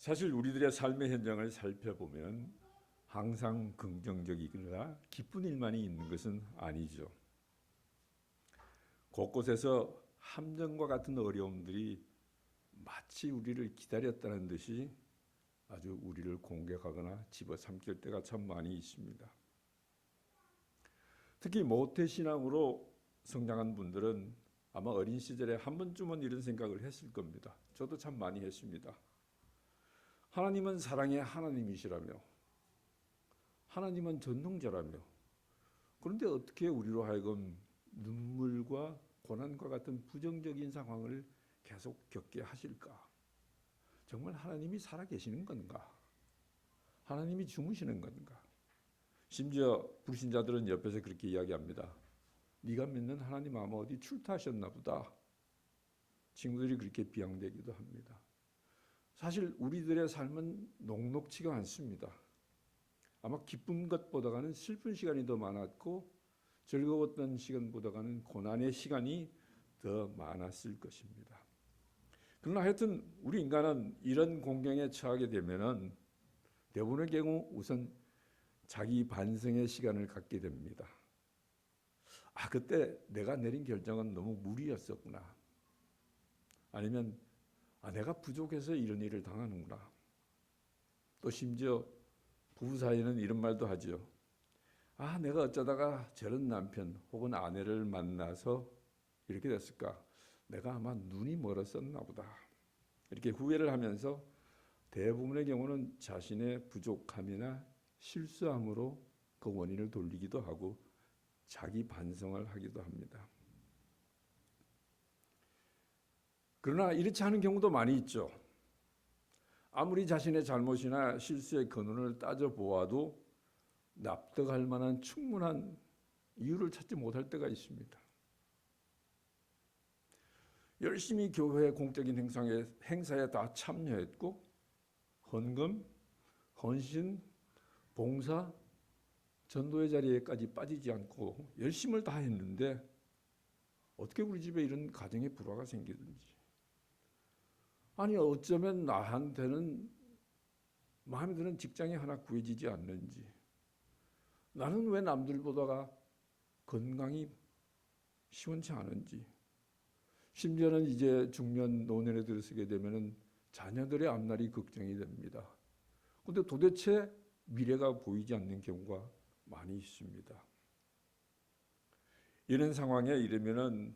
사실 우리들의 삶의 현장을 살펴보면 항상 긍정적이거나 기쁜 일만이 있는 것은 아니죠. 곳곳에서 함정과 같은 어려움들이 마치 우리를 기다렸다는 듯이 아주 우리를 공격하거나 집어삼킬 때가 참 많이 있습니다. 특히 모태신앙으로 성장한 분들은 아마 어린 시절에 한 번쯤은 이런 생각을 했을 겁니다. 저도 참 많이 했습니다. 하나님은 사랑의 하나님이시라며, 하나님은 전능자라며, 그런데 어떻게 우리로 하여금 눈물과 고난과 같은 부정적인 상황을 계속 겪게 하실까? 정말 하나님이 살아계시는 건가? 하나님이 주무시는 건가? 심지어 불신자들은 옆에서 그렇게 이야기합니다. 네가 믿는 하나님 아마 어디 출타하셨나 보다. 친구들이 그렇게 비양되기도 합니다. 사실 우리들의 삶은 녹록치가 않습니다. 아마 기쁜 것보다는 슬픈 시간이 더 많았고 즐거웠던 시간보다는 고난의 시간이 더 많았을 것입니다. 그러나 하여튼 우리 인간은 이런 공경에 처하게 되면은 대부분의 경우 우선 자기 반성의 시간을 갖게 됩니다. 그때 내가 내린 결정은 너무 무리였었구나. 아니면 내가 부족해서 이런 일을 당하는구나. 또 심지어 부부 사이에는 이런 말도 하죠. 내가 어쩌다가 저런 남편 혹은 아내를 만나서 이렇게 됐을까? 내가 아마 눈이 멀었었나 보다. 이렇게 후회를 하면서 대부분의 경우는 자신의 부족함이나 실수함으로 그 원인을 돌리기도 하고 자기 반성을 하기도 합니다. 그러나 이렇지 않은 경우도 많이 있죠. 아무리 자신의 잘못이나 실수의 근원을 따져보아도 납득할 만한 충분한 이유를 찾지 못할 때가 있습니다. 열심히 교회 공적인 행사에 다 참여했고 헌금, 헌신, 봉사, 전도의 자리에까지 빠지지 않고 열심을 다 했는데 어떻게 우리 집에 이런 가정의 불화가 생기든지, 어쩌면 나한테는 마음에 드는 직장이 하나 구해지지 않는지, 나는 왜 남들보다가 건강이 시원치 않은지, 심지어는 이제 중년 노년에 들어서게 되면 자녀들의 앞날이 걱정이 됩니다. 그런데 도대체 미래가 보이지 않는 경우가 많이 있습니다. 이런 상황에 이르면은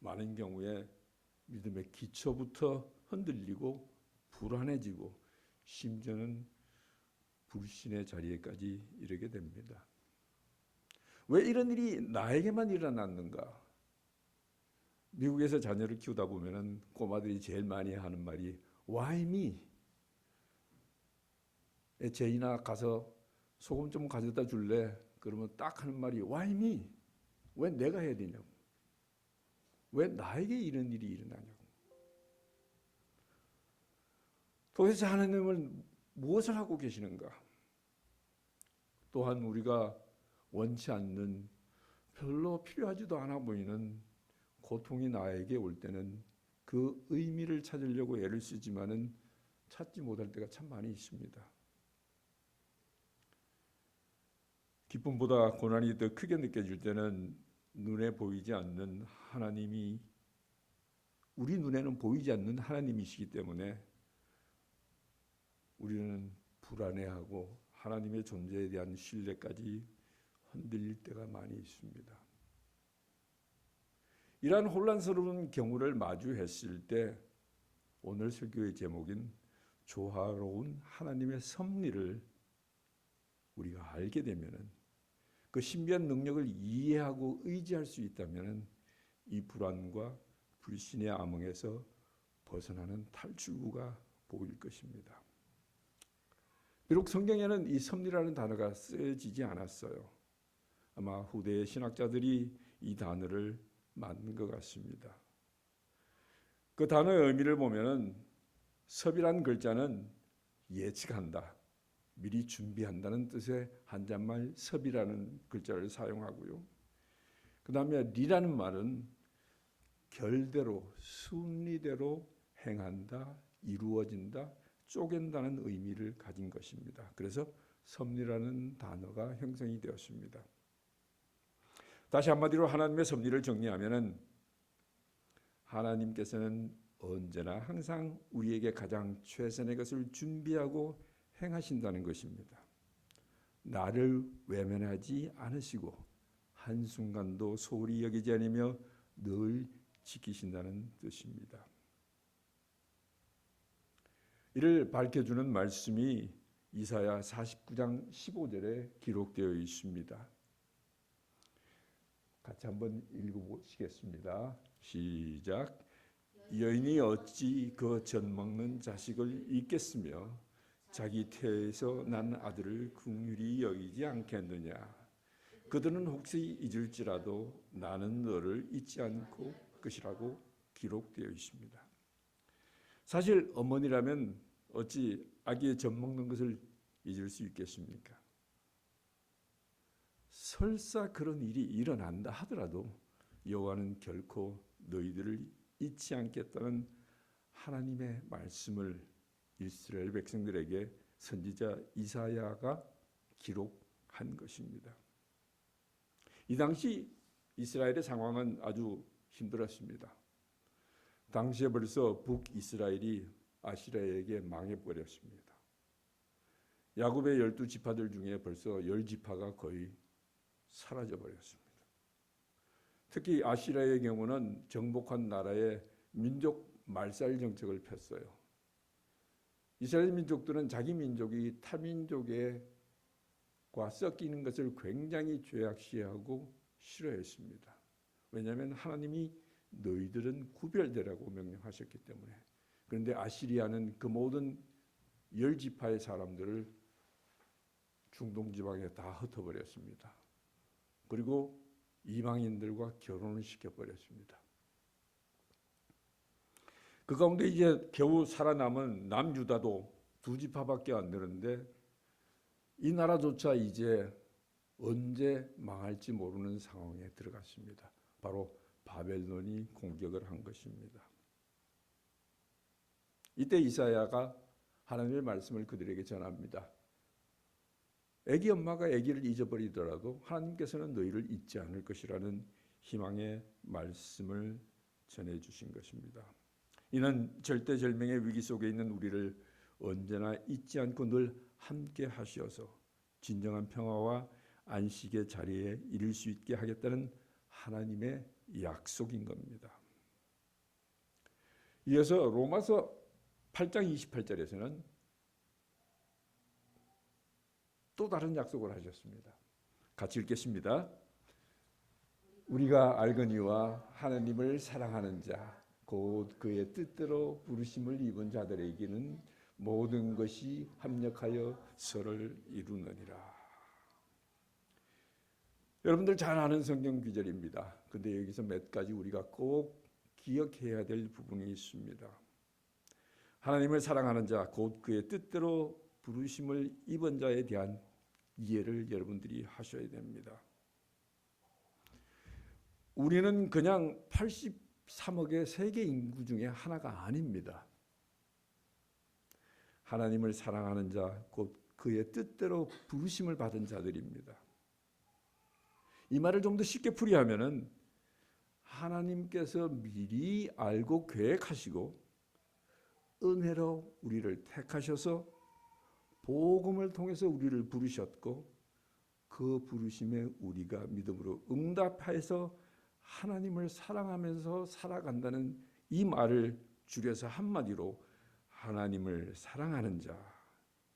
많은 경우에 믿음의 기초부터 흔들리고 불안해지고 심지어는 불신의 자리에까지 이르게 됩니다. 왜 이런 일이 나에게만 일어났는가? 미국에서 자녀를 키우다 보면은 꼬마들이 제일 많이 하는 말이 Why me? 제인아 가서 소금 좀 가져다 줄래? 그러면 딱 하는 말이 Why me? 왜 내가 해야 되냐고. 왜 나에게 이런 일이 일어나냐고. 도대체 하나님은 무엇을 하고 계시는가? 또한 우리가 원치 않는 별로 필요하지도 않아 보이는 고통이 나에게 올 때는 그 의미를 찾으려고 애를 쓰지만은 찾지 못할 때가 참 많이 있습니다. 기쁨보다 고난이 더 크게 느껴질 때는 눈에 보이지 않는 하나님이, 우리 눈에는 보이지 않는 하나님이시기 때문에 우리는 불안해하고 하나님의 존재에 대한 신뢰까지 흔들릴 때가 많이 있습니다. 이러한 혼란스러운 경우를 마주했을 때 오늘 설교의 제목인 조화로운 하나님의 섭리를 우리가 알게 되면은, 그 신비한 능력을 이해하고 의지할 수 있다면은 이 불안과 불신의 암흑에서 벗어나는 탈출구가 보일 것입니다. 비록 성경에는 이 섭리라는 단어가 쓰여지지 않았어요. 아마 후대의 신학자들이 이 단어를 만든 것 같습니다. 그 단어의 의미를 보면은 섭이란 글자는 예측한다, 미리 준비한다는 뜻의 한자말 섭이라는 글자를 사용하고요. 그 다음에 리라는 말은 결대로, 순리대로 행한다, 이루어진다, 쪼갠다는 의미를 가진 것입니다. 그래서 섭리라는 단어가 형성이 되었습니다. 다시 한마디로 하나님의 섭리를 정리하면은 하나님께서는 언제나 항상 우리에게 가장 최선의 것을 준비하고 행하신다는 것입니다. 나를 외면하지 않으시고 한순간도 소홀히 여기지 않으며 늘 지키신다는 뜻입니다. 이를 밝혀주는 말씀이 이사야 49장 15절에 기록되어 있습니다. 같이 한번 읽어보시겠습니다. 시작. 여인이 어찌 그 젖먹는 자식을 잊겠으며 자기 태에서 난 아들을 긍휼히 여기지 않겠느냐. 그들은 혹시 잊을지라도 나는 너를 잊지 않고 것이라고 기록되어 있습니다. 사실 어머니라면 어찌 아기의 젖먹는 것을 잊을 수 있겠습니까? 설사 그런 일이 일어난다 하더라도 여호와는 결코 너희들을 잊지 않겠다는 하나님의 말씀을 이스라엘 백성들에게 선지자 이사야가 기록한 것입니다. 이 당시 이스라엘의 상황은 아주 힘들었습니다. 당시에 벌써 북이스라엘이 아시리아에게 망해버렸습니다. 야곱의 12지파들 중에 벌써 10지파가 거의 사라져버렸습니다. 특히 아시리아의 경우는 정복한 나라의 민족 말살 정책을 폈어요. 이스라엘 민족들은 자기 민족이 타민족과 섞이는 것을 굉장히 죄악시하고 싫어했습니다. 왜냐하면 하나님이 너희들은 구별되라고 명령하셨기 때문에. 그런데 아시리아는 그 모든 10지파의 사람들을 중동 지방에 다 흩어버렸습니다. 그리고 이방인들과 결혼을 시켜버렸습니다. 그 가운데 이제 겨우 살아남은 남유다도 2지파밖에 안 되는데 이 나라조차 이제 언제 망할지 모르는 상황에 들어갔습니다. 바로 바벨론이 공격을 한 것입니다. 이때 이사야가 하나님의 말씀을 그들에게 전합니다. 아기 엄마가 아기를 잊어버리더라도 하나님께서는 너희를 잊지 않을 것이라는 희망의 말씀을 전해주신 것입니다. 이는 절대절명의 위기 속에 있는 우리를 언제나 잊지 않고 늘 함께 하시어서 진정한 평화와 안식의 자리에 이를 수 있게 하겠다는 하나님의 약속인 겁니다. 이어서 로마서 8장 28절에서는 또 다른 약속을 하셨습니다. 같이 읽겠습니다. 우리가 알거니와 하나님을 사랑하는 자 곧 그의 뜻대로 부르심을 입은 자들에게는 모든 것이 합력하여 서를 이루느니라. 여러분들 잘 아는 성경 구절입니다. 근데 여기서 몇 가지 우리가 꼭 기억해야 될 부분이 있습니다. 하나님을 사랑하는 자 곧 그의 뜻대로 부르심을 입은 자에 대한 이해를 여러분들이 하셔야 됩니다. 우리는 그냥 83억의 세계 인구 중에 하나가 아닙니다. 하나님을 사랑하는 자 곧 그의 뜻대로 부르심을 받은 자들입니다. 이 말을 좀 더 쉽게 풀이하면은 하나님께서 미리 알고 계획하시고 은혜로 우리를 택하셔서 복음을 통해서 우리를 부르셨고 그 부르심에 우리가 믿음으로 응답해서 하나님을 사랑하면서 살아간다는 이 말을 줄여서 한마디로 하나님을 사랑하는 자,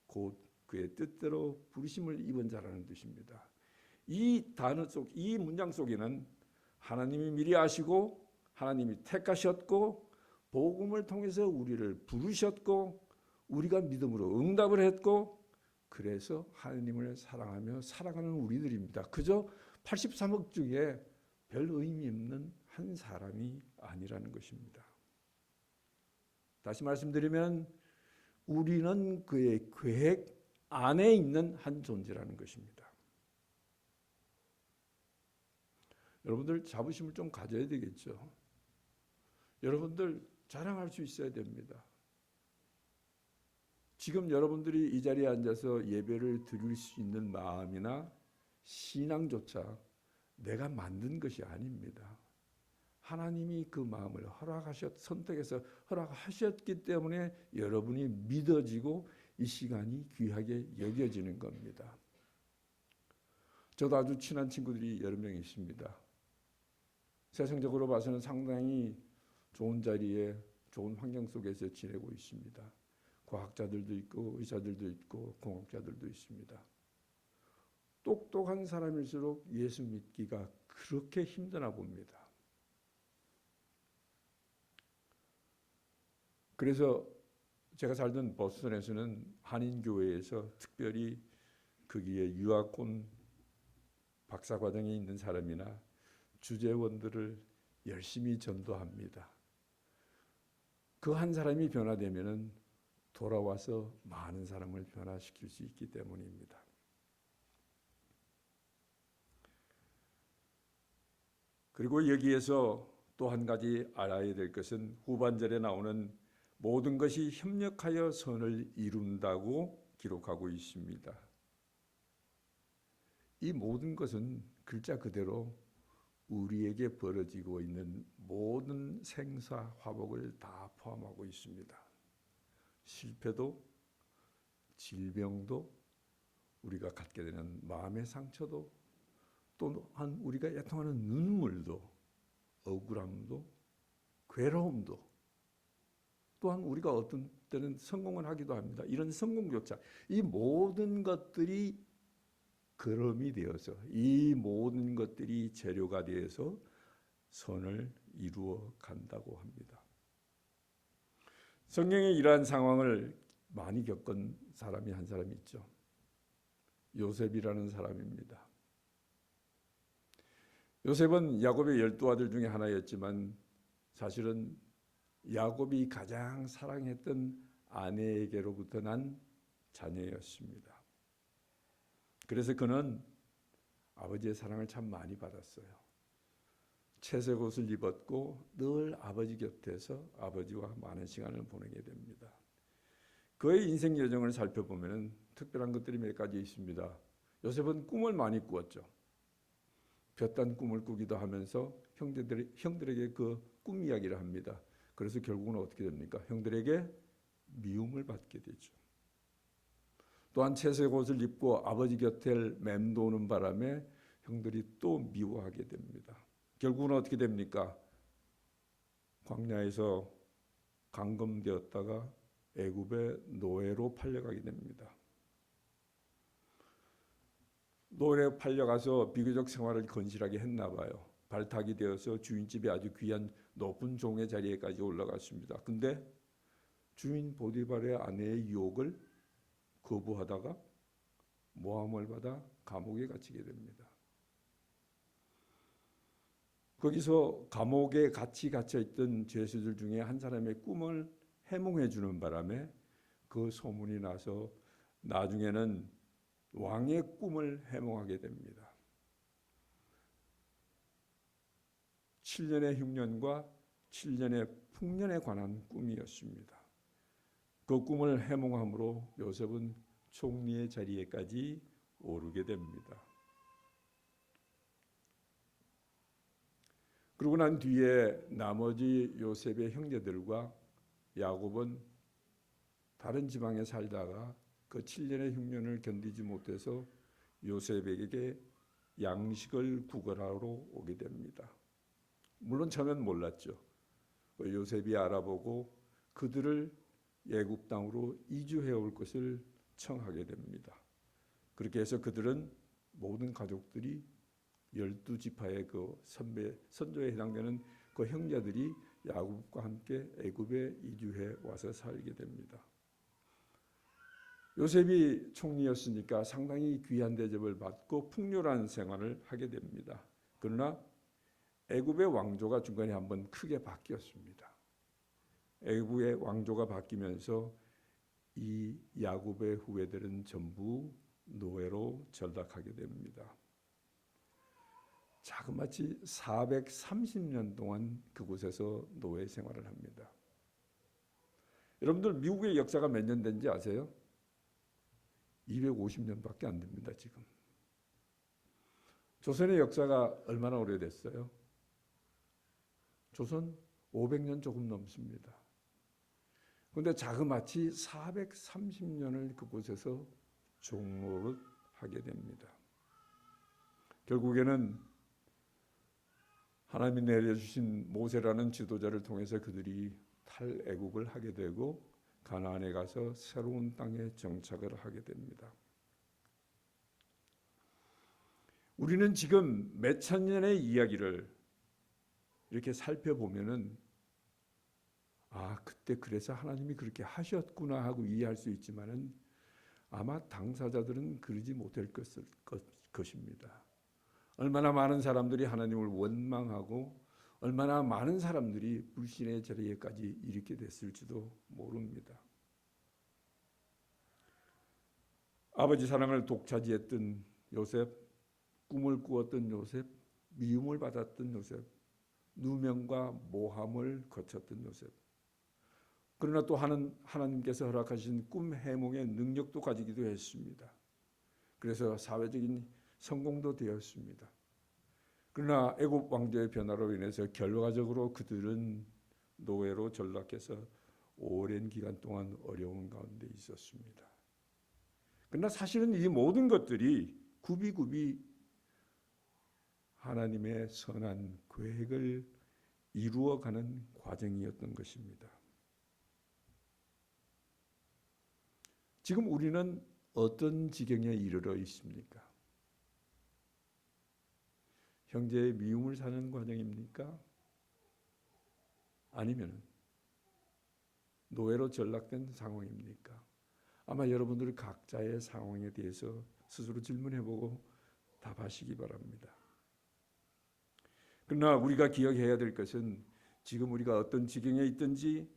곧 그의 뜻대로 부르심을 입은 자라는 뜻입니다. 이 단어 속, 이 문장 속에는 하나님이 미리 아시고 하나님이 택하셨고 복음을 통해서 우리를 부르셨고 우리가 믿음으로 응답을 했고 그래서 하나님을 사랑하며 살아가는 우리들입니다. 그저 83억 중에 별 의미 없는 한 사람이 아니라는 것입니다. 다시 말씀드리면 우리는 그의 계획 안에 있는 한 존재라는 것입니다. 여러분들 자부심을 좀 가져야 되겠죠. 여러분들 자랑할 수 있어야 됩니다. 지금 여러분들이 이 자리에 앉아서 예배를 드릴 수 있는 마음이나 신앙조차 내가 만든 것이 아닙니다. 하나님이 그 마음을 선택해서 허락하셨기 때문에 여러분이 믿어지고 이 시간이 귀하게 여겨지는 겁니다. 저도 아주 친한 친구들이 여러 명 있습니다. 세상적으로 봐서는 상당히 좋은 자리에 좋은 환경 속에서 지내고 있습니다. 과학자들도 있고 의사들도 있고 공학자들도 있습니다. 똑똑한 사람일수록 예수 믿기가 그렇게 힘드나 봅니다. 그래서 제가 살던 보스턴에서는 한인교회에서 특별히 거기에 유학 온 박사과정에 있는 사람이나 주재원들을 열심히 전도합니다. 그 한 사람이 변화되면은 돌아와서 많은 사람을 변화시킬 수 있기 때문입니다. 그리고 여기에서 또 한 가지 알아야 될 것은 후반절에 나오는 모든 것이 협력하여 선을 이룬다고 기록하고 있습니다. 이 모든 것은 글자 그대로 우리에게 벌어지고 있는 모든 생사 화복을 다 포함하고 있습니다. 실패도, 질병도, 우리가 갖게 되는 마음의 상처도, 또한 우리가 애통하는 눈물도, 억울함도, 괴로움도, 또한 우리가 어떤 때는 성공을 하기도 합니다. 이런 성공조차 이 모든 것들이 거름이 되어서 이 모든 것들이 재료가 되어서 선을 이루어 간다고 합니다. 성경에 이러한 상황을 많이 겪은 사람이 한 사람이 있죠. 요셉이라는 사람입니다. 요셉은 야곱의 12아들 중에 하나였지만 사실은 야곱이 가장 사랑했던 아내에게로부터 난 자녀였습니다. 그래서 그는 아버지의 사랑을 참 많이 받았어요. 채색 옷을 입었고 늘 아버지 곁에서 아버지와 많은 시간을 보내게 됩니다. 그의 인생 여정을 살펴보면 특별한 것들이 몇 가지 있습니다. 요셉은 꿈을 많이 꾸었죠. 볕단 꿈을 꾸기도 하면서 형들에게 그 꿈 이야기를 합니다. 그래서 결국은 어떻게 됩니까? 형들에게 미움을 받게 되죠. 또한 채색 옷을 입고 아버지 곁을 맴도는 바람에 형들이 또 미워하게 됩니다. 결국은 어떻게 됩니까? 광야에서 감금되었다가 애굽의 노예로 팔려가게 됩니다. 노예로 팔려가서 비교적 생활을 건실하게 했나 봐요. 발탁이 되어서 주인집에 아주 귀한 높은 종의 자리에까지 올라갔습니다. 근데 주인 보디발의 아내의 유혹을 거부하다가 모함을 받아 감옥에 갇히게 됩니다. 거기서 감옥에 같이 갇혀있던 죄수들 중에 한 사람의 꿈을 해몽해 주는 바람에 그 소문이 나서 나중에는 왕의 꿈을 해몽하게 됩니다. 7년의 흉년과 7년의 풍년에 관한 꿈이었습니다. 그 꿈을 해몽함으로 요셉은 총리의 자리에까지 오르게 됩니다. 그러고 난 뒤에 나머지 요셉의 형제들과 야곱은 다른 지방에 살다가 그 7년의 흉년을 견디지 못해서 요셉에게 양식을 구걸하러 오게 됩니다. 물론 처음엔 몰랐죠. 요셉이 알아보고 그들을 애굽 땅으로 이주해 올 것을 청하게 됩니다. 그렇게 해서 그들은 모든 가족들이 12지파의 그 선조에 해당되는 그 형제들이 야곱과 함께 애굽에 이주해 와서 살게 됩니다. 요셉이 총리였으니까 상당히 귀한 대접을 받고 풍요로운 생활을 하게 됩니다. 그러나 애굽의 왕조가 중간에 한번 크게 바뀌었습니다. 애굽의 왕조가 바뀌면서 이 야곱의 후예들은 전부 노예로 전락하게 됩니다. 자그마치 430년 동안 그곳에서 노예 생활을 합니다. 여러분들 미국의 역사가 몇 년 된지 아세요? 250년밖에 안 됩니다. 지금. 조선의 역사가 얼마나 오래됐어요? 조선 500년 조금 넘습니다. 그런데 자그마치 430년을 그곳에서 종로를 하게 됩니다. 결국에는 하나님이 내려주신 모세라는 지도자를 통해서 그들이 탈애국을 하게 되고 가나안에 가서 새로운 땅에 정착을 하게 됩니다. 우리는 지금 몇천 년의 이야기를 이렇게 살펴보면은 그때 그래서 하나님이 그렇게 하셨구나 하고 이해할 수 있지만은 아마 당사자들은 그러지 못할 것입니다. 얼마나 많은 사람들이 하나님을 원망하고 얼마나 많은 사람들이 불신의 자리에까지 이르게 됐을지도 모릅니다. 아버지 사랑을 독차지했던 요셉, 꿈을 꾸었던 요셉, 미움을 받았던 요셉, 누명과 모함을 거쳤던 요셉. 그러나 또 하나님께서 허락하신 꿈 해몽의 능력도 가지기도 했습니다. 그래서 사회적인 성공도 되었습니다. 그러나 애굽 왕조의 변화로 인해서 결과적으로 그들은 노예로 전락해서 오랜 기간 동안 어려운 가운데 있었습니다. 그러나 사실은 이 모든 것들이 굽이굽이 하나님의 선한 계획을 이루어가는 과정이었던 것입니다. 지금 우리는 어떤 지경에 이르러 있습니까? 형제의 미움을 사는 과정입니까? 아니면 노예로 전락된 상황입니까? 아마 여러분들 각자의 상황에 대해서 스스로 질문해보고 답하시기 바랍니다. 그러나 우리가 기억해야 될 것은 지금 우리가 어떤 지경에 있든지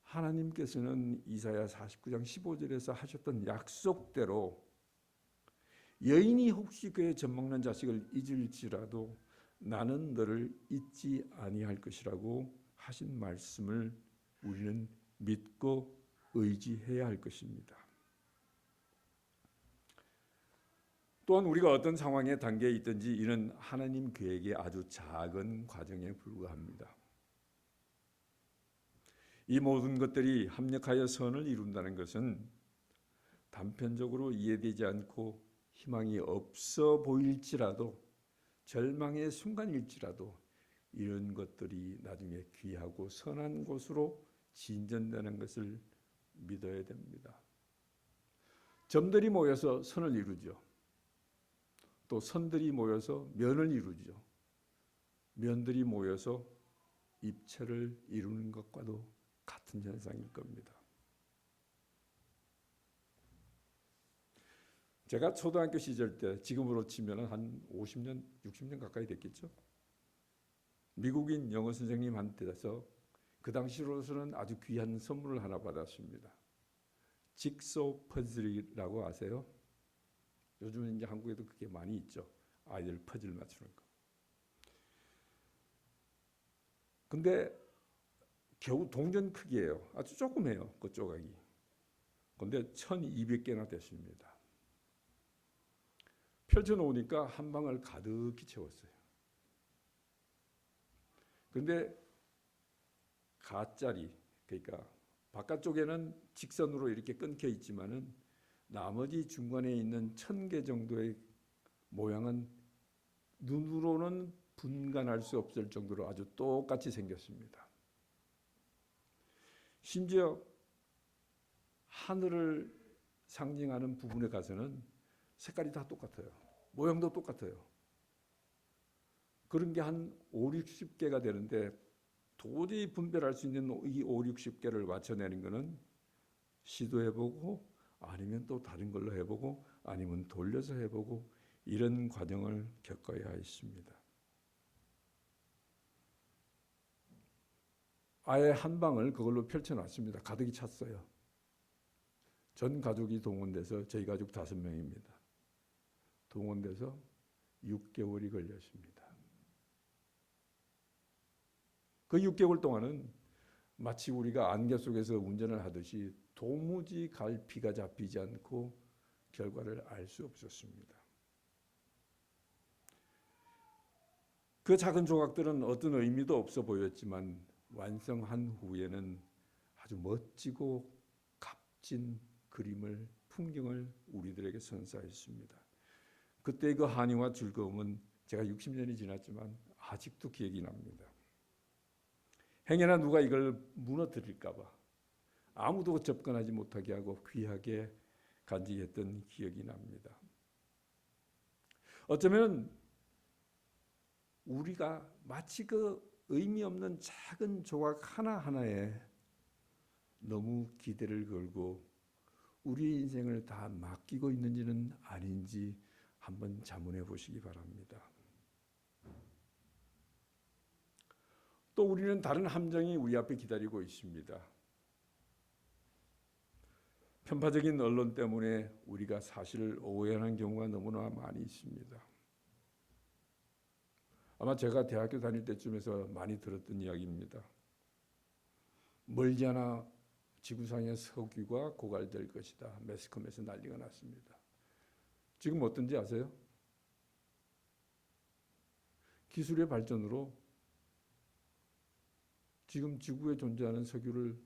하나님께서는 이사야 49장 15절에서 하셨던 약속대로 여인이 혹시 그의 젖먹는 자식을 잊을지라도 나는 너를 잊지 아니할 것이라고 하신 말씀을 우리는 믿고 의지해야 할 것입니다. 또한 우리가 어떤 상황에 단계에 있든지 이는 하나님 계획의 아주 작은 과정에 불과합니다. 이 모든 것들이 합력하여 선을 이룬다는 것은 단편적으로 이해되지 않고 희망이 없어 보일지라도 절망의 순간일지라도 이런 것들이 나중에 귀하고 선한 곳으로 진전되는 것을 믿어야 됩니다. 점들이 모여서 선을 이루죠. 또 선들이 모여서 면을 이루죠. 면들이 모여서 입체를 이루는 것과도 같은 현상일 겁니다. 제가 초등학교 시절 때 지금으로 치면 한 50년, 60년 가까이 됐겠죠. 미국인 영어 선생님한테서 그 당시로서는 아주 귀한 선물을 하나 받았습니다. 직소 퍼즐이라고 아세요? 요즘은 이제 한국에도 그게 많이 있죠. 아이들 퍼즐 맞추는 거. 근데 겨우 동전 크기예요. 아주 조그매요. 그 조각이. 근데 1200개나 됐습니다. 펼쳐놓으니까 한 방을 가득히 채웠어요. 그런데 가짜리, 그러니까 바깥쪽에는 직선으로 이렇게 끊겨 있지만은 나머지 중간에 있는 1000개 정도의 모양은 눈으로는 분간할 수 없을 정도로 아주 똑같이 생겼습니다. 심지어 하늘을 상징하는 부분에 가서는 색깔이 다 똑같아요. 모양도 똑같아요. 그런 게 한 5, 60개가 되는데 도저히 분별할 수 있는 이 5, 60개를 맞춰내는 것은 시도해보고 아니면 또 다른 걸로 해보고 아니면 돌려서 해보고 이런 과정을 겪어야 했습니다. 아예 한 방을 그걸로 펼쳐놨습니다. 가득히 찼어요. 전 가족이 동원돼서 저희 가족 5명입니다. 동원돼서 6개월이 걸렸습니다. 그 6개월 동안은 마치 우리가 안개 속에서 운전을 하듯이 도무지 갈피가 잡히지 않고 결과를 알 수 없었습니다. 그 작은 조각들은 어떤 의미도 없어 보였지만 완성한 후에는 아주 멋지고 값진 그림을, 풍경을 우리들에게 선사했습니다. 그때 그 한이와 즐거움은 제가 60년이 지났지만 아직도 기억이 납니다. 행여나 누가 이걸 무너뜨릴까 봐 아무도 접근하지 못하게 하고 귀하게 간직했던 기억이 납니다. 어쩌면 우리가 마치 그 의미 없는 작은 조각 하나하나에 너무 기대를 걸고 우리의 인생을 다 맡기고 있는지는 아닌지 한번 자문해 보시기 바랍니다. 또 우리는 다른 함정이 우리 앞에 기다리고 있습니다. 편파적인 언론 때문에 우리가 사실을 오해하는 경우가 너무나 많이 있습니다. 아마 제가 대학교 다닐 때쯤에서 많이 들었던 이야기입니다. 멀지 않아 지구상의 석유가 고갈될 것이다. 매스컴에서 난리가 났습니다. 지금 어떤지 아세요? 기술의 발전으로 지금 지구에 존재하는 석유를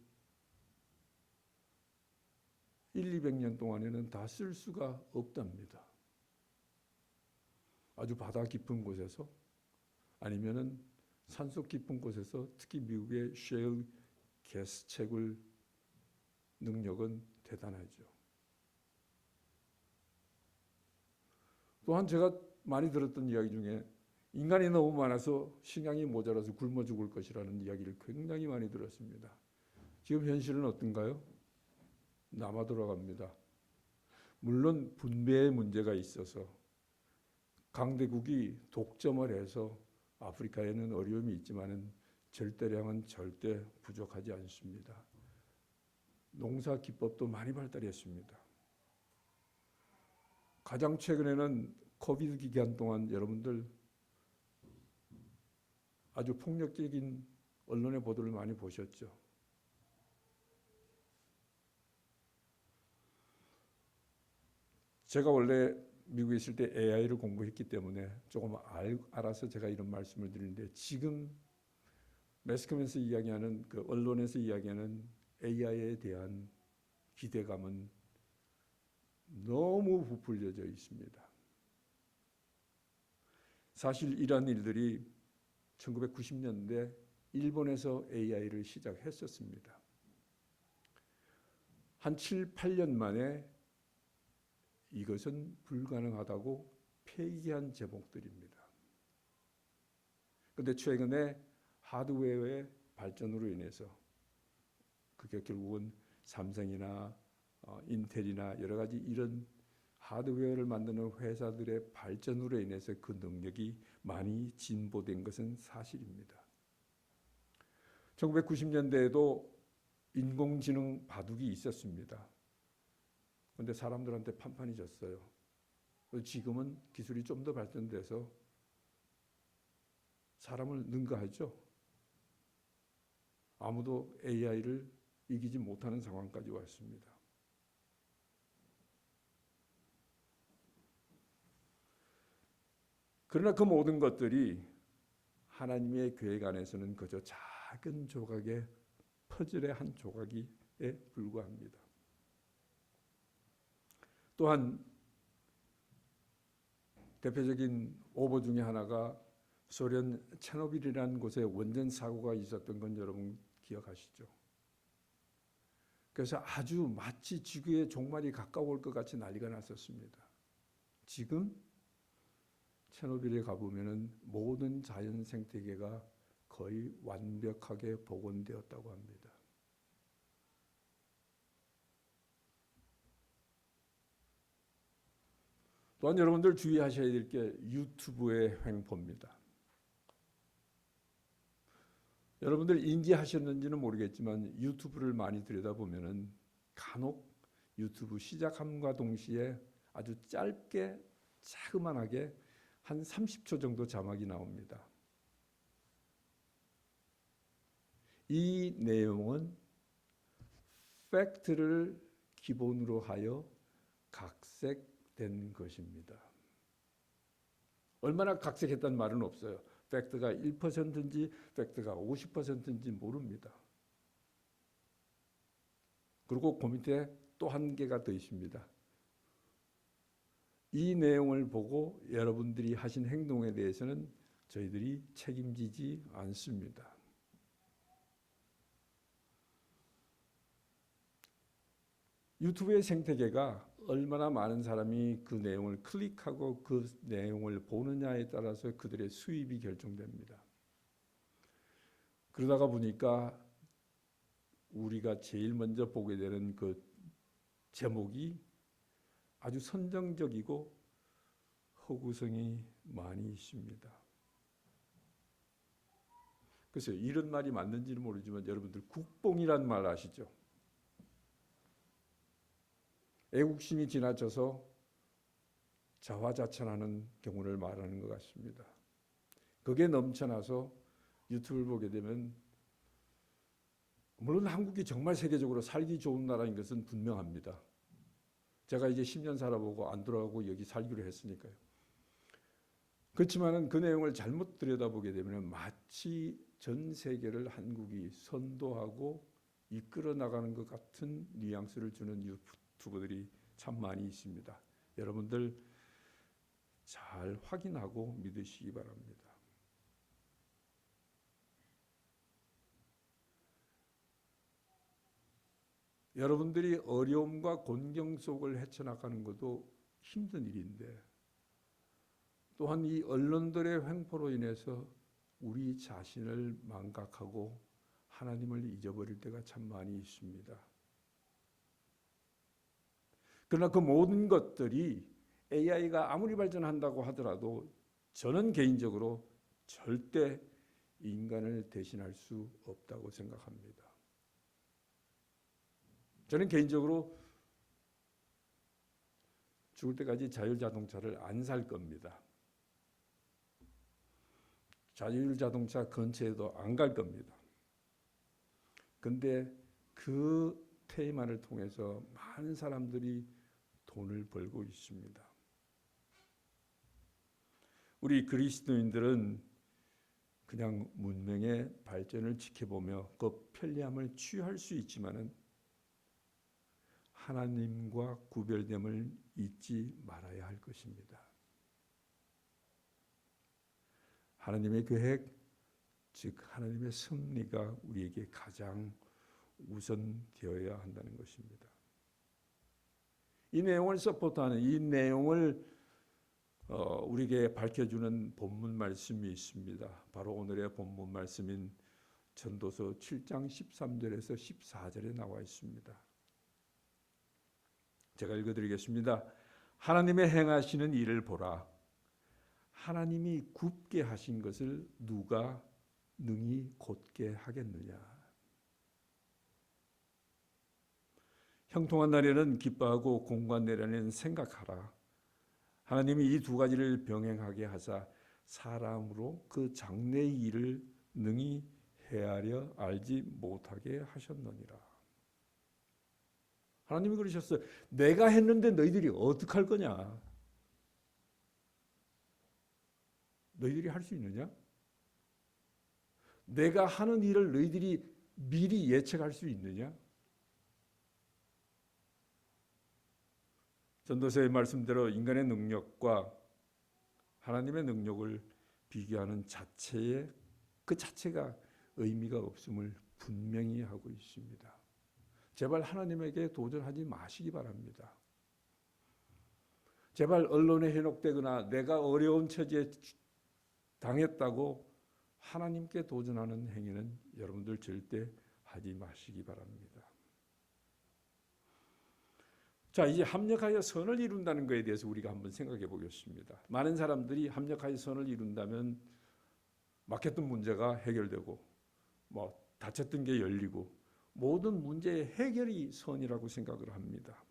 200년 동안에는 다 쓸 수가 없답니다. 아주 바다 깊은 곳에서 아니면은 산속 깊은 곳에서 특히 미국의 셰일 가스 채굴 능력은 대단하죠. 또한 제가 많이 들었던 이야기 중에 인간이 너무 많아서 식량이 모자라서 굶어 죽을 것이라는 이야기를 굉장히 많이 들었습니다. 지금 현실은 어떤가요? 남아 돌아갑니다. 물론 분배의 문제가 있어서 강대국이 독점을 해서 아프리카에는 어려움이 있지만은 절대량은 절대 부족하지 않습니다. 농사 기법도 많이 발달했습니다. 가장 최근에는 코비드 기간 동안 여러분들 아주 폭력적인 언론의 보도를 많이 보셨죠. 제가 원래 미국에 있을 때 AI를 공부했기 때문에 조금 알아서 제가 이런 말씀을 드리는데 지금 매스컴에서 이야기하는 그 언론에서 이야기하는 AI에 대한 기대감은 너무 부풀려져 있습니다. 사실 이러한 일들이 1990년대 일본에서 AI를 시작했었습니다. 한 7, 8년 만에 이것은 불가능하다고 폐기한 제목들입니다. 그런데 최근에 하드웨어의 발전으로 인해서 그게 결국은 삼성이나 인텔이나 여러 가지 이런 하드웨어를 만드는 회사들의 발전으로 인해서 그 능력이 많이 진보된 것은 사실입니다. 1990년대에도 인공지능 바둑이 있었습니다. 그런데 사람들한테 판판이 졌어요. 지금은 기술이 좀 더 발전돼서 사람을 능가하죠. 아무도 AI를 이기지 못하는 상황까지 왔습니다. 그러나 그 모든 것들이 하나님의 계획 안에서는 그저 작은 조각의 퍼즐의 한 조각에 불과합니다. 또한 대표적인 오보 중에 하나가 소련 체르노빌이라는 곳에 원전 사고가 있었던 건 여러분 기억하시죠? 그래서 아주 마치 지구의 종말이 가까울 것 같이 난리가 났었습니다. 지금 체르노빌에 가보면은 모든 자연 생태계가 거의 완벽하게 복원되었다고 합니다. 또한 여러분들 주의하셔야 될 게 유튜브의 횡포입니다. 여러분들 인지하셨는지는 모르겠지만 유튜브를 많이 들여다보면은 간혹 유튜브 시작함과 동시에 아주 짧게 자그만하게 한 30초 정도 자막이 나옵니다. 이 내용은 팩트를 기본으로 하여 각색된 것입니다. 얼마나 각색했다는 말은 없어요. 팩트가 1%인지 팩트가 50%인지 모릅니다. 그리고 그 밑에 또 한 개가 더 있습니다. 이 내용을 보고 여러분들이 하신 행동에 대해서는 저희들이 책임지지 않습니다. 유튜브의 생태계가 얼마나 많은 사람이 그 내용을 클릭하고 그 내용을 보느냐에 따라서 그들의 수입이 결정됩니다. 그러다가 보니까 우리가 제일 먼저 보게 되는 그 제목이 아주 선정적이고 허구성이 많이 있습니다. 글쎄요, 이런 말이 맞는지는 모르지만 여러분들 국뽕이란 말 아시죠? 애국심이 지나쳐서 자화자찬하는 경우를 말하는 것 같습니다. 그게 넘쳐나서 유튜브를 보게 되면 물론 한국이 정말 세계적으로 살기 좋은 나라인 것은 분명합니다. 제가 이제 10년 살아보고 안 돌아가고 여기 살기로 했으니까요. 그렇지만 그 내용을 잘못 들여다보게 되면 마치 전 세계를 한국이 선도하고 이끌어 나가는 것 같은 뉘앙스를 주는 유튜버들이 참 많이 있습니다. 여러분들 잘 확인하고 믿으시기 바랍니다. 여러분들이 어려움과 곤경 속을 헤쳐나가는 것도 힘든 일인데 또한 이 언론들의 횡포로 인해서 우리 자신을 망각하고 하나님을 잊어버릴 때가 참 많이 있습니다. 그러나 그 모든 것들이 AI가 아무리 발전한다고 하더라도 저는 개인적으로 절대 인간을 대신할 수 없다고 생각합니다. 저는 개인적으로 죽을 때까지 자율자동차를 안 살 겁니다. 자율자동차 근처에도 안 갈 겁니다. 근데 그 테마를 통해서 많은 사람들이 돈을 벌고 있습니다. 우리 그리스도인들은 그냥 문명의 발전을 지켜보며 그 편리함을 취할 수 있지만은 하나님과 구별됨을 잊지 말아야 할 것입니다. 하나님의 계획, 즉 하나님의 섭리가 우리에게 가장 우선되어야 한다는 것입니다. 이 내용을 서포트하는 이 내용을 우리에게 밝혀주는 본문 말씀이 있습니다. 바로 오늘의 본문 말씀인 전도서 7장 13절에서 14절에 나와 있습니다. 제가 읽어드리겠습니다. 하나님의 행하시는 일을 보라. 하나님이 굽게 하신 것을 누가 능히 곧게 하겠느냐. 형통한 날에는 기뻐하고 공고한 날에는 생각하라. 하나님이 이 두 가지를 병행하게 하사 사람으로 그 장래의 일을 능히 헤아려 알지 못하게 하셨느니라. 하나님이 그러셨어요. 내가 했는데 너희들이 어떡할 거냐? 너희들이 할 수 있느냐? 내가 하는 일을 너희들이 미리 예측할 수 있느냐? 전도서의 말씀대로 인간의 능력과 하나님의 능력을 비교하는 자체의 그 자체가 의미가 없음을 분명히 하고 있습니다. 제발 하나님에게 도전하지 마시기 바랍니다. 제발 언론에 현혹되거나 내가 어려운 처지에 당했다고 하나님께 도전하는 행위는 여러분들 절대 하지 마시기 바랍니다. 자, 이제 합력하여 선을 이룬다는 것에 대해서 우리가 한번 생각해 보겠습니다. 많은 사람들이 합력하여 선을 이룬다면 막혔던 문제가 해결되고 닫혔던 게 열리고 모든 문제의 해결이 선이라고 생각을 합니다.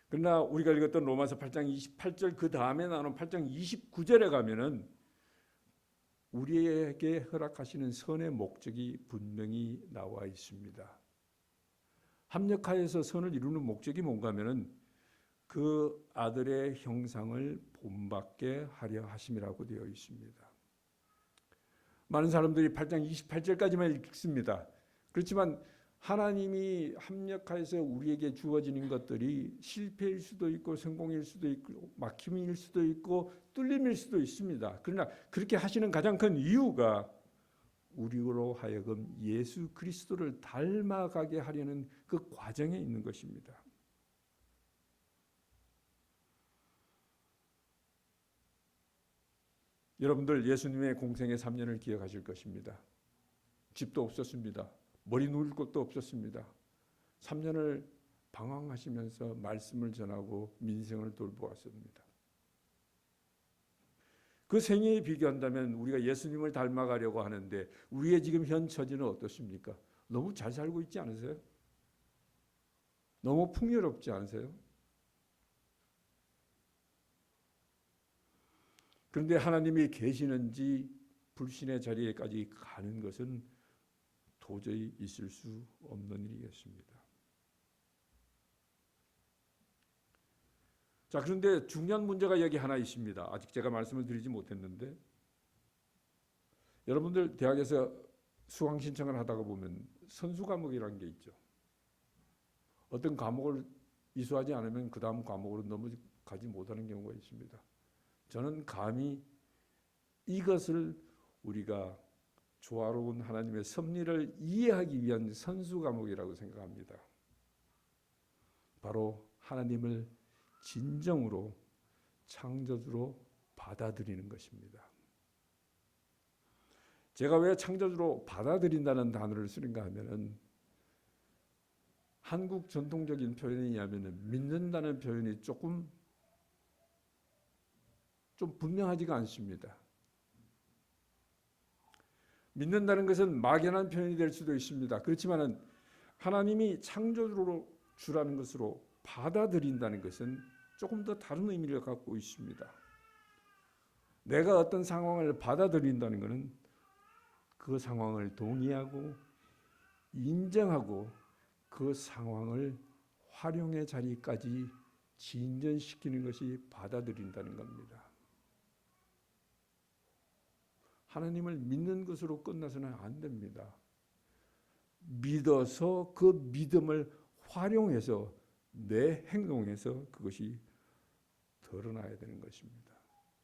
그러나 우리가 읽었던 로마서 8장 28절 그 다음에 나오는 8장 29절에 가면은 우리에게 허락하시는 선의 목적이 분명히 나와 있습니다. 합력하여서 선을 이루는 목적이 뭔가 하면은 그 아들의 형상을 본받게 하려 하심이라고 되어 있습니다. 많은 사람들이 8장 28절까지만 읽습니다. 그렇지만 하나님이 합력하여서 우리에게 주어지는 것들이 실패일 수도 있고 성공일 수도 있고 막힘일 수도 있고 뚫림일 수도 있습니다. 그러나 그렇게 하시는 가장 큰 이유가 우리로 하여금 예수 그리스도를 닮아가게 하려는 그 과정에 있는 것입니다. 여러분들 예수님의 공생의 3년을 기억하실 것입니다. 집도 없었습니다. 머리 누울 곳도 없었습니다. 3년을 방황하시면서 말씀을 전하고 민생을 돌보았습니다. 그 생애에 비교한다면 우리가 예수님을 닮아가려고 하는데 우리의 지금 현 처지는 어떻습니까? 너무 잘 살고 있지 않으세요? 너무 풍요롭지 않으세요? 그런데 하나님이 계시는지 불신의 자리에까지 가는 것은 도저히 있을 수 없는 일이겠습니다. 자, 그런데 중요한 문제가 여기 하나 있습니다. 아직 제가 말씀을 드리지 못했는데 여러분들 대학에서 수강 신청을 하다가 보면 선수 과목이라는 게 있죠. 어떤 과목을 이수하지 않으면 그 다음 과목으로 넘어가지 못하는 경우가 있습니다. 저는 감히 이것을 우리가 조화로운 하나님의 섭리를 이해하기 위한 선수 과목이라고 생각합니다. 바로 하나님을 진정으로 창조주로 받아들이는 것입니다. 제가 왜 창조주로 받아들인다는 단어를 쓰는가 하면은 한국 전통적인 표현에 의하면 믿는다는 표현이 좀 분명하지가 않습니다. 믿는다는 것은 막연한 표현이 될 수도 있습니다. 그렇지만 하나님이 창조주라는 것으로 받아들인다는 것은 조금 더 다른 의미를 갖고 있습니다. 내가 어떤 상황을 받아들인다는 것은 그 상황을 동의하고 인정하고 그 상황을 활용의 자리까지 진전시키는 것이 받아들인다는 겁니다. 하나님을 믿는 것으로 끝나서는 안 됩니다. 믿어서 그 믿음을 활용해서 내 행동에서 그것이 드러나야 되는 것입니다.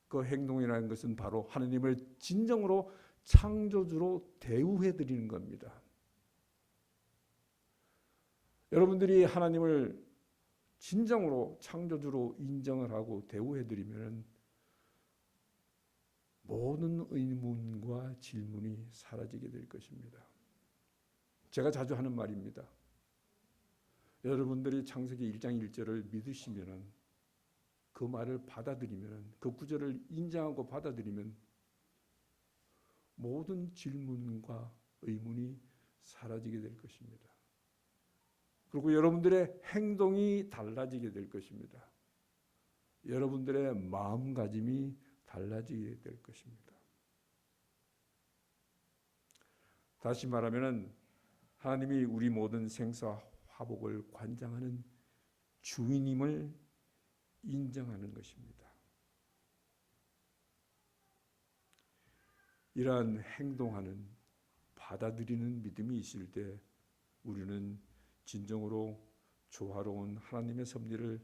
그 행동이라는 것은 바로 하나님을 진정으로 창조주로 대우해 드리는 겁니다. 여러분들이 하나님을 진정으로 창조주로 인정을 하고 대우해 드리면 모든 의문과 질문이 사라지게 될 것입니다. 제가 자주 하는 말입니다. 여러분들이 창세기 1장 1절을 믿으시면 그 말을 받아들이면 그 구절을 인정하고 받아들이면 모든 질문과 의문이 사라지게 될 것입니다. 그리고 여러분들의 행동이 달라지게 될 것입니다. 여러분들의 마음가짐이 달라지게 될 것입니다. 다시 말하면 하나님이 우리 모든 생사 화복을 관장하는 주인임을 인정하는 것입니다. 이러한 행동하는 받아들이는 믿음이 있을 때 우리는 진정으로 조화로운 하나님의 섭리를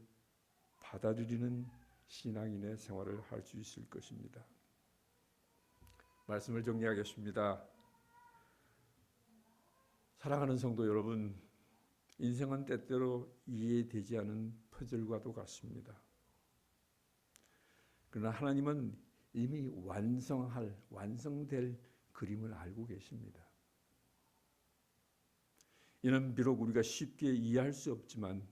받아들이는 신앙인의 생활을 할 수 있을 것입니다. 말씀을 정리하겠습니다. 사랑하는 성도 여러분, 인생은 때때로 이해되지 않은 퍼즐과도 같습니다. 그러나 하나님은 이미 완성될 그림을 알고 계십니다. 이는 비록 우리가 쉽게 이해할 수 없지만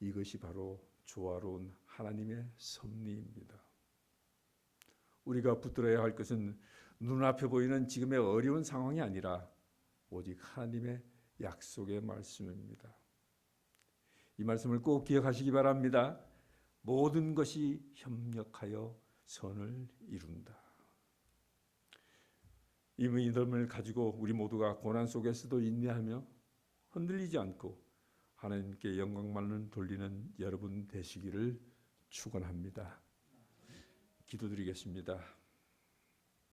이것이 바로 조화로운 하나님의 섭리입니다. 우리가 붙들어야 할 것은 눈앞에 보이는 지금의 어려운 상황이 아니라 오직 하나님의 약속의 말씀입니다. 이 말씀을 꼭 기억하시기 바랍니다. 모든 것이 협력하여 선을 이룬다. 이 믿음을 가지고 우리 모두가 고난 속에서도 인내하며 흔들리지 않고 하나님께 영광만을 돌리는 여러분 되시기를 축원합니다. 기도드리겠습니다.